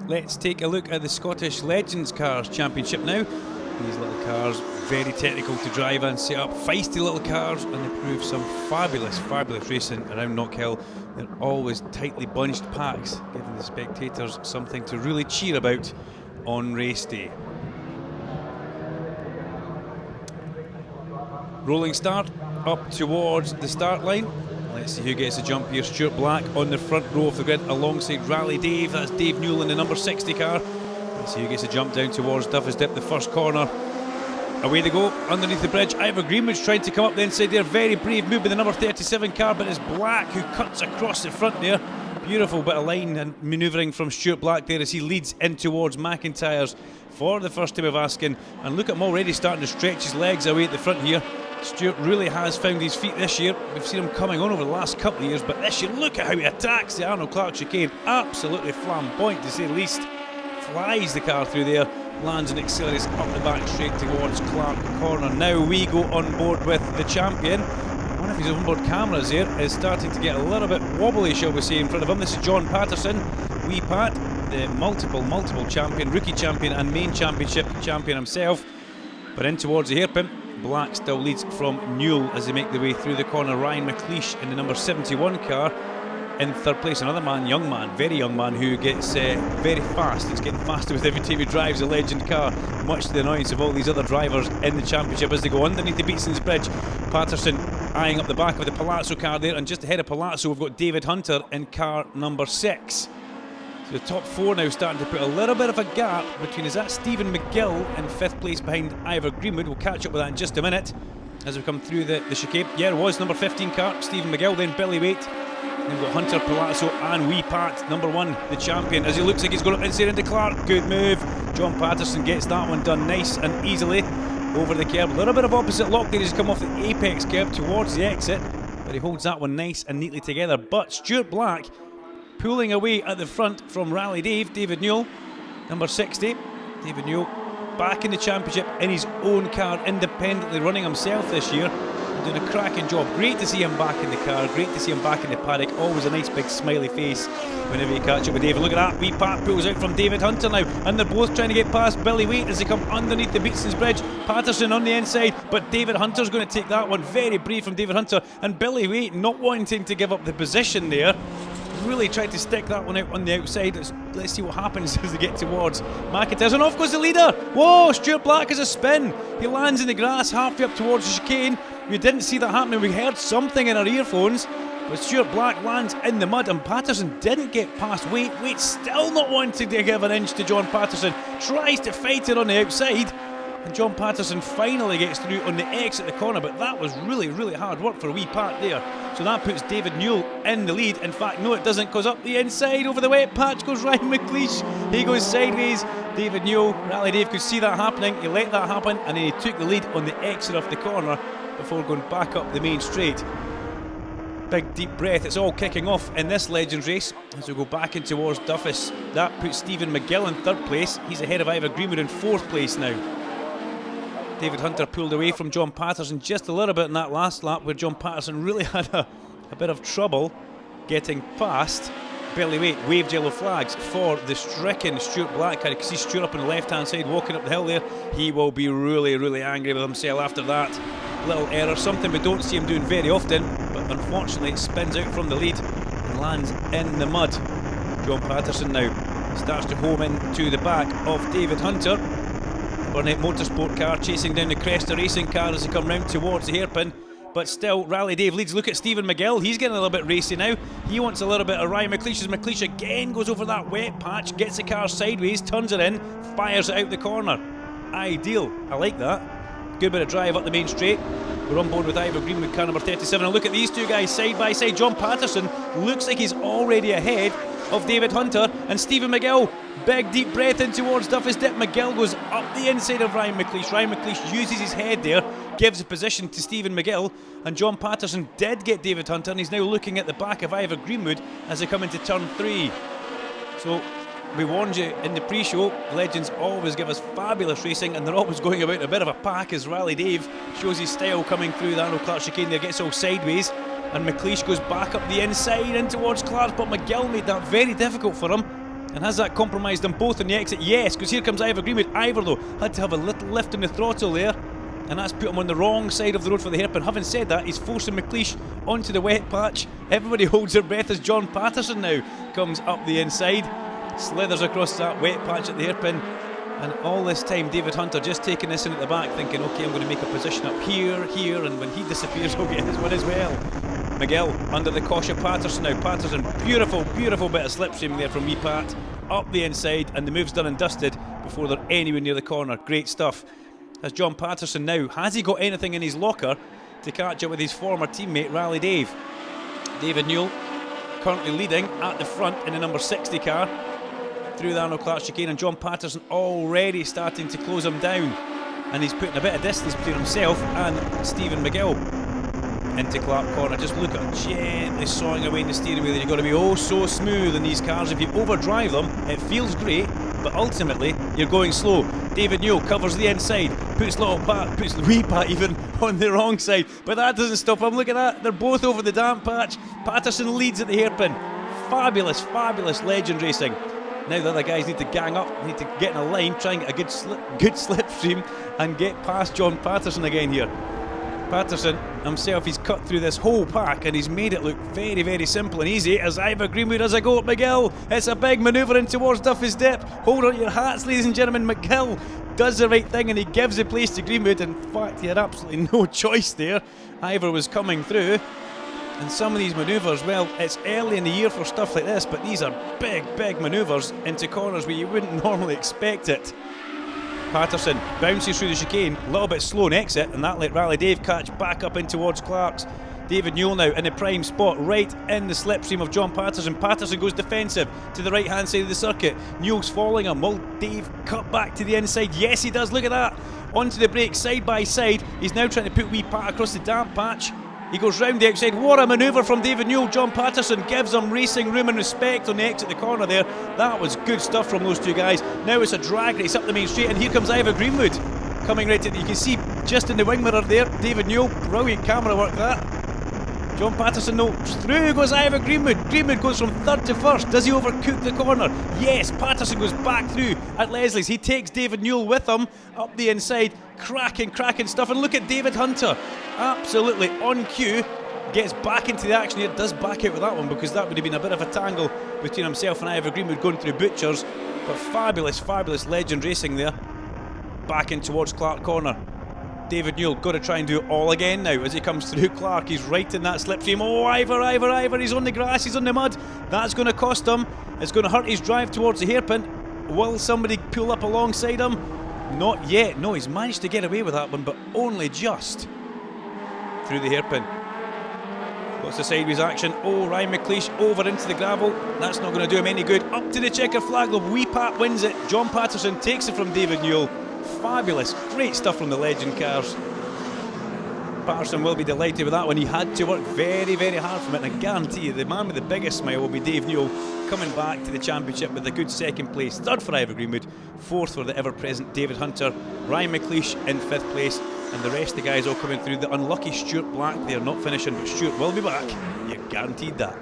let's take a look at the Scottish Legends Cars Championship now. These little cars, very technical to drive and set up, feisty little cars, and they prove some fabulous racing around Knockhill. They're always tightly bunched packs, giving the spectators something to really cheer about on race day. Rolling start up towards the start line. Let's see who gets a jump here. Stuart Black on the front row of the grid alongside Rally Dave. That's Dave Newell in the number 60 car. Let's see who gets a jump down towards Duffus Dip, the first corner. Away they go underneath the bridge. Ivor Greenwood's trying to come up the inside there. Very brave move by the number 37 car, but it's Black who cuts across the front there. Beautiful bit of line and manoeuvring from Stuart Black there as he leads in towards McIntyre's for the first time of asking. And look at him already starting to stretch his legs away at the front here. Stuart really has found his feet this year. We've seen him coming on over the last couple of years, but this year, look at how he attacks the Arnold Clark chicane. Absolutely flamboyant, to say the least. Flies the car through there, lands and accelerates up the back straight towards Clark Corner. Now we go on board with the champion. One of his onboard cameras here is starting to get a little bit wobbly, shall we say, in front of him. This is John Patterson. Wee Pat, the multiple champion, rookie champion and main championship champion himself. But in towards the hairpin. Black still leads from Newell as they make their way through the corner. Ryan McLeish in the number 71 car in third place. Another man, young man, very young man, who gets very fast. He's getting faster with every time he drives a Legend car, much to the annoyance of all these other drivers in the championship as they go underneath the Beatson's Bridge. Patterson eyeing up the back of the Palazzo car there, and just ahead of Palazzo we've got David Hunter in car number 6. So the top 4 now starting to put a little bit of a gap between, is that Stephen McGill in 5th place behind Ivor Greenwood. We'll catch up with that in just a minute as we come through the chicane. Yeah, it was number 15 car, Stephen McGill, then Billy Waite. Then we've got Hunter, Palazzo and Wee Pat, number 1, the champion, as he looks like he's going up inside into Clark. Good move. John Patterson gets that one done nice and easily over the curb. A little bit of opposite lock there. He's come off the apex curb towards the exit, but he holds that one nice and neatly together. But Stuart Black pulling away at the front from Rally Dave, David Newell, number 60. David Newell back in the championship in his own car, independently running himself this year, doing a cracking job. Great to see him back in the car, great to see him back in the paddock. Always a nice big smiley face whenever you catch up with David. Look at that, Wee Pat pulls out from David Hunter now, and they're both trying to get past Billy Waite as they come underneath the Beatson's Bridge. Patterson on the inside, but David Hunter's going to take that one. Very brave from David Hunter, and Billy Waite not wanting to give up the position there. Really tried to stick that one out on the outside. Let's see what happens as they get towards McIntyre. And off goes the leader. Whoa, Stuart Black has a spin. He lands in the grass halfway up towards the chicane. We didn't see that happening. We heard something in our earphones. But Stuart Black lands in the mud, and Patterson didn't get past Waite. Waite still not wanting to give an inch to John Patterson. Tries to fight it on the outside. And John Patterson finally gets through on the exit of the corner, but that was really hard work for Wee Pat there. So that puts David Newell in the lead. In fact, no, it doesn't, because up the inside over the wet patch goes Ryan McLeish. He goes sideways. David Newell, Rally Dave could see that happening. He let that happen, and then he took the lead on the exit of the corner before going back up the main straight. Big deep breath. It's all kicking off in this Legends race as we go back in towards Duffus. That puts Stephen McGill in 3rd place. He's ahead of Ivor Greenwood in 4th place now. David Hunter pulled away from John Patterson just a little bit in that last lap, where John Patterson really had a bit of trouble getting past Billy Waite. Waved yellow flags for the stricken Stuart Black. I can see Stuart up on the left hand side walking up the hill there. He will be really angry with himself after that little error, something we don't see him doing very often, but unfortunately it spins out from the lead and lands in the mud. John Patterson now starts to home in to the back of David Hunter. Burnett Motorsport car chasing down the Cresta Racing car as they come round towards the hairpin. But still, Rally Dave leads. Look at Stephen McGill. He's getting a little bit racy now. He wants a little bit of Ryan McLeish as McLeish again goes over that wet patch, gets the car sideways, turns it in, fires it out the corner. Ideal. I like that. Good bit of drive up the main straight. We're on board with Ivor Greenwood, car number 37. And look at these two guys side by side. John Patterson looks like he's already ahead of David Hunter, and Stephen McGill, big deep breath in towards Duffus Dip. McGill goes up the inside of Ryan McLeish. Ryan McLeish uses his head there, gives the position to Stephen McGill, and John Patterson did get David Hunter, and he's now looking at the back of Ivor Greenwood as they come into turn 3. So we warned you in the pre-show, Legends always give us fabulous racing, and they're always going about a bit of a pack as Rally Dave shows his style coming through the Arnold Clark chicane there, gets all sideways, and McLeish goes back up the inside in towards Clark, but McGill made that very difficult for him. And has that compromised them both on the exit? Yes, because here comes Ivor Greenwood. Ivor, though, had to have a little lift in the throttle there, and that's put him on the wrong side of the road for the hairpin. Having said that, he's forcing McLeish onto the wet patch. Everybody holds their breath as John Patterson now comes up the inside, slithers across that wet patch at the hairpin. And all this time, David Hunter just taking this in at the back, thinking, okay, I'm going to make a position up here, and when he disappears, he'll get his one as well. Miguel under the cosh of Patterson now. Patterson, beautiful, beautiful bit of slipstreaming there from wee Pat. Up the inside, and the move's done and dusted before they're anywhere near the corner. Great stuff. As John Patterson now, has he got anything in his locker to catch up with his former teammate, Rally Dave? David Newell currently leading at the front in the number 60 car through the Arnold Clark chicane, and John Patterson already starting to close him down, and he's putting a bit of distance between himself and Stephen McGill into Clark Corner. Just look at him gently sawing away in the steering wheel. You've got to be oh so smooth in these cars. If you overdrive them, it feels great, but ultimately you're going slow. David Newell covers the inside, puts little Pat, puts wee Pat even on the wrong side, but that doesn't stop him. Look at that, they're both over the damp patch. Patterson leads at the hairpin. Fabulous, fabulous legend racing. Now the other guys need to gang up, need to get in a line, try and get a good slipstream and get past John Patterson again here. Patterson himself, he's cut through this whole pack and he's made it look very, very simple and easy as Ivor Greenwood has a go at McGill. It's a big manoeuvre in towards Duffy's Dip. Hold on to your hats, ladies and gentlemen. McGill does the right thing and he gives the place to Greenwood. In fact, he had absolutely no choice there. Ivor was coming through. And some of these manoeuvres, well, it's early in the year for stuff like this, but these are big, big manoeuvres into corners where you wouldn't normally expect it. Patterson bounces through the chicane, a little bit slow in exit, and that let Rally Dave catch back up in towards Clark's. David Newell now in the prime spot, right in the slipstream of John Patterson. Patterson goes defensive to the right hand side of the circuit. Newell's following him. Will Dave cut back to the inside? Yes, he does. Look at that. Onto the brakes, side by side. He's now trying to put wee Pat across the damp patch. He goes round the outside. What a manoeuvre from David Newell. John Patterson gives him racing room and respect on the exit the corner there. That was good stuff from those two guys. Now it's a drag race up the main straight, and here comes Ivor Greenwood coming right to. You can see just in the wing mirror there, David Newell. Brilliant camera work that. John Patterson, no, through goes Ivor Greenwood. Greenwood goes from third to first. Does he overcook the corner? Yes, Patterson goes back through at Leslie's. He takes David Newell with him up the inside. Cracking stuff. And look at David Hunter, absolutely on cue, gets back into the action here. Does back out with that one because that would have been a bit of a tangle between himself and Ivor Greenwood going through butchers. But fabulous, fabulous legend racing there. Back in towards Clark Corner. David Newell got to try and do it all again now as he comes through Clark. He's right in that slipstream. Oh, Ivor, he's on the grass, he's on the mud. That's going to cost him. It's going to hurt his drive towards the hairpin. Will somebody pull up alongside him? Not yet. No, he's managed to get away with that one, but only just through the hairpin. What's the sideways action? Oh, Ryan McLeish over into the gravel. That's not going to do him any good. Up to the checker flag, though. Wee Pat wins it. John Patterson takes it from David Newell. Fabulous, great stuff from the legend cars. Patterson will be delighted with that one. He had to work very, very hard from it, and I guarantee you the man with the biggest smile will be Dave Newell, coming back to the championship with a good second place. Third for Ivor Greenwood, fourth for the ever-present David Hunter, Ryan McLeish in fifth place, and the rest of the guys all coming through. The unlucky Stuart Black, they're not finishing, but Stuart will be back. You're guaranteed that.